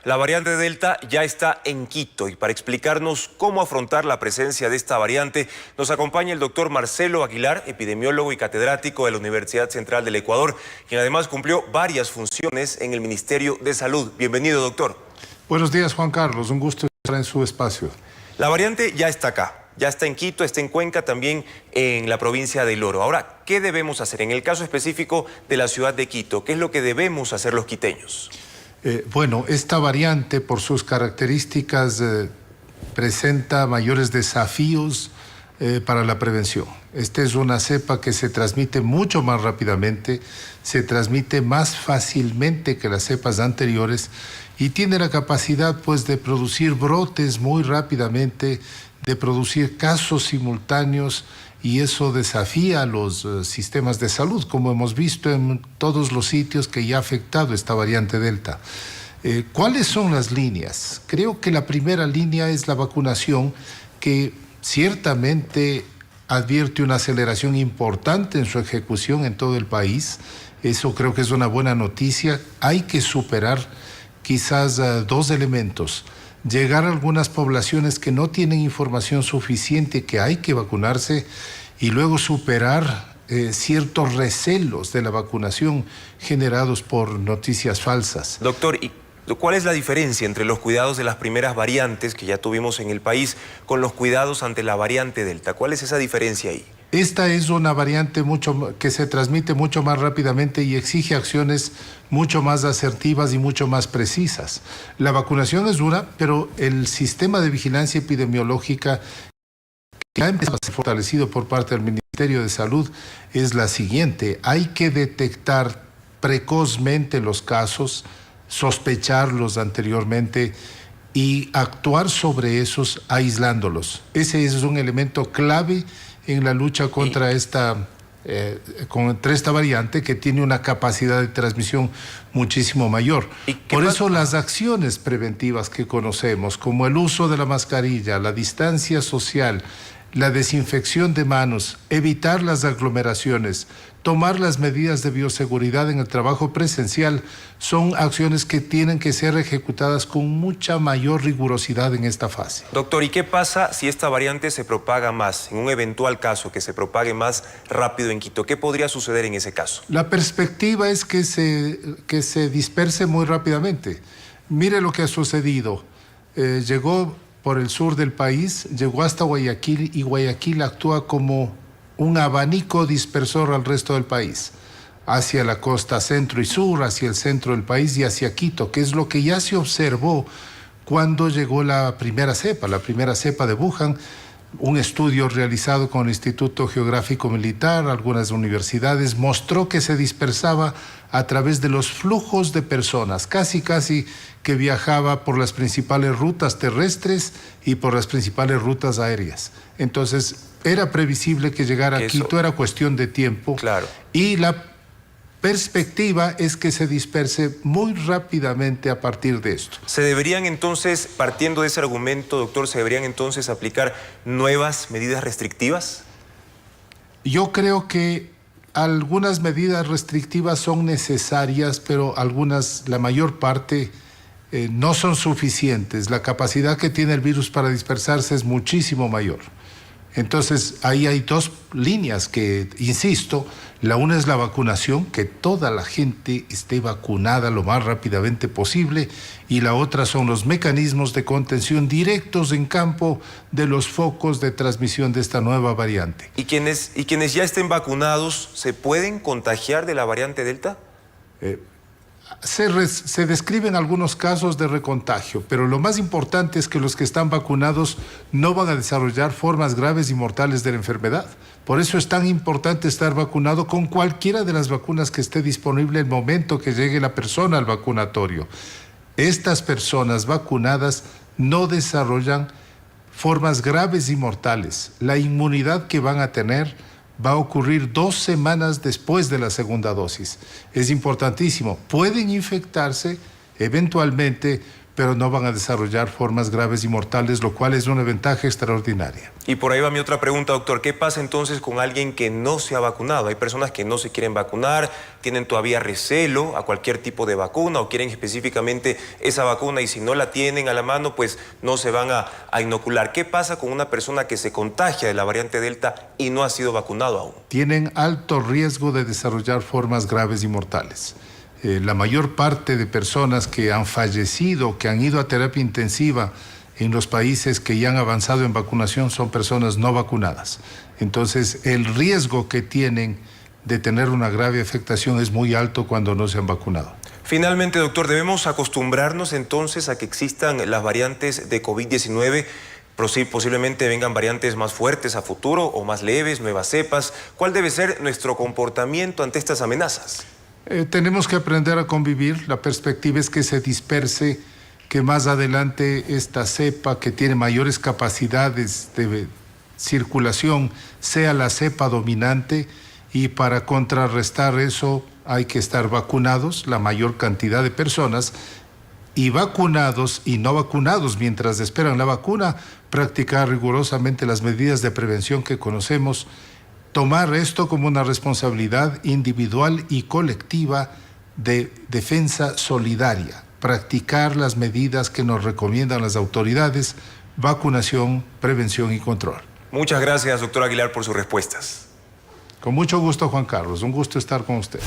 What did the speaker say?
La variante Delta ya está en Quito y para explicarnos cómo afrontar la presencia de esta variante nos acompaña el doctor Marcelo Aguilar, epidemiólogo y catedrático de la Universidad Central del Ecuador, quien además cumplió varias funciones en el Ministerio de Salud. Bienvenido, doctor. Buenos días, Juan Carlos. Un gusto estar en su espacio. La variante ya está acá. Ya está en Quito, está en Cuenca, también en la provincia del Oro. Ahora, ¿qué debemos hacer? En el caso específico de la ciudad de Quito, ¿qué es lo que debemos hacer los quiteños? Bueno, esta variante, por sus características, presenta mayores desafíos para la prevención. Esta es una cepa que se transmite mucho más rápidamente, se transmite más fácilmente que las cepas anteriores y tiene la capacidad, pues, de producir brotes muy rápidamente, de producir casos simultáneos, y eso desafía a los sistemas de salud, como hemos visto en todos los sitios que ya ha afectado esta variante Delta. ¿Cuáles son las líneas? Creo que la primera línea es la vacunación, que ciertamente advierte una aceleración importante en su ejecución en todo el país. Eso creo que es una buena noticia. Hay que superar quizás dos elementos. Llegar a algunas poblaciones que no tienen información suficiente que hay que vacunarse, y luego superar ciertos recelos de la vacunación generados por noticias falsas. Doctor, ¿y cuál es la diferencia entre los cuidados de las primeras variantes que ya tuvimos en el país con los cuidados ante la variante Delta? ¿Cuál es esa diferencia ahí? Esta es una variante que se transmite mucho más rápidamente y exige acciones mucho más asertivas y mucho más precisas. La vacunación es dura, pero el sistema de vigilancia epidemiológica que ha empezado a ser fortalecido por parte del Ministerio de Salud es la siguiente: hay que detectar precozmente los casos, sospecharlos anteriormente y actuar sobre esos aislándolos. Ese es un elemento clave en la lucha contra esta variante, que tiene una capacidad de transmisión muchísimo mayor. Por eso las acciones preventivas que conocemos, como el uso de la mascarilla, la distancia social, la desinfección de manos, evitar las aglomeraciones, tomar las medidas de bioseguridad en el trabajo presencial, son acciones que tienen que ser ejecutadas con mucha mayor rigurosidad en esta fase. Doctor, ¿y qué pasa si esta variante se propaga más? En un eventual caso que se propague más rápido en Quito, ¿qué podría suceder en ese caso? La perspectiva es que se disperse muy rápidamente. Mire lo que ha sucedido. Llegó por el sur del país, llegó hasta Guayaquil, y Guayaquil actúa como un abanico dispersor al resto del país, hacia la costa centro y sur, hacia el centro del país y hacia Quito, que es lo que ya se observó cuando llegó la primera cepa de Wuhan. Un estudio realizado con el Instituto Geográfico Militar, algunas universidades, mostró que se dispersaba a través de los flujos de personas, casi que viajaba por las principales rutas terrestres y por las principales rutas aéreas. Entonces, era previsible que llegara a Quito, era cuestión de tiempo. Claro. Y la perspectiva es que se disperse muy rápidamente a partir de esto. ¿Se deberían entonces, partiendo de ese argumento, doctor, se deberían entonces aplicar nuevas medidas restrictivas? Yo creo que algunas medidas restrictivas son necesarias, pero algunas, la mayor parte, no son suficientes. La capacidad que tiene el virus para dispersarse es muchísimo mayor. Entonces, ahí hay dos líneas que, insisto, la una es la vacunación, que toda la gente esté vacunada lo más rápidamente posible, y la otra son los mecanismos de contención directos en campo de los focos de transmisión de esta nueva variante. ¿Y quienes ya estén vacunados, se pueden contagiar de la variante Delta? Se describen algunos casos de recontagio, pero lo más importante es que los que están vacunados no van a desarrollar formas graves y mortales de la enfermedad. Por eso es tan importante estar vacunado con cualquiera de las vacunas que esté disponible el momento que llegue la persona al vacunatorio. Estas personas vacunadas no desarrollan formas graves y mortales. La inmunidad que van a tener va a ocurrir 2 semanas después de la segunda dosis. Es importantísimo. Pueden infectarse eventualmente, pero no van a desarrollar formas graves y mortales, lo cual es una ventaja extraordinaria. Y por ahí va mi otra pregunta, doctor. ¿Qué pasa entonces con alguien que no se ha vacunado? Hay personas que no se quieren vacunar, tienen todavía recelo a cualquier tipo de vacuna o quieren específicamente esa vacuna y si no la tienen a la mano, pues no se van a inocular. ¿Qué pasa con una persona que se contagia de la variante Delta y no ha sido vacunado aún? Tienen alto riesgo de desarrollar formas graves y mortales. La mayor parte de personas que han fallecido, que han ido a terapia intensiva en los países que ya han avanzado en vacunación son personas no vacunadas. Entonces, el riesgo que tienen de tener una grave afectación es muy alto cuando no se han vacunado. Finalmente, doctor, ¿debemos acostumbrarnos entonces a que existan las variantes de COVID-19? Posiblemente vengan variantes más fuertes a futuro o más leves, nuevas cepas. ¿Cuál debe ser nuestro comportamiento ante estas amenazas? Tenemos que aprender a convivir. La perspectiva es que se disperse, que más adelante esta cepa que tiene mayores capacidades de circulación sea la cepa dominante y para contrarrestar eso hay que estar vacunados, la mayor cantidad de personas, y vacunados y no vacunados mientras esperan la vacuna, practicar rigurosamente las medidas de prevención que conocemos, tomar esto como una responsabilidad individual y colectiva de defensa solidaria, practicar las medidas que nos recomiendan las autoridades, vacunación, prevención y control. Muchas gracias, doctor Aguilar, por sus respuestas. Con mucho gusto, Juan Carlos. Un gusto estar con usted.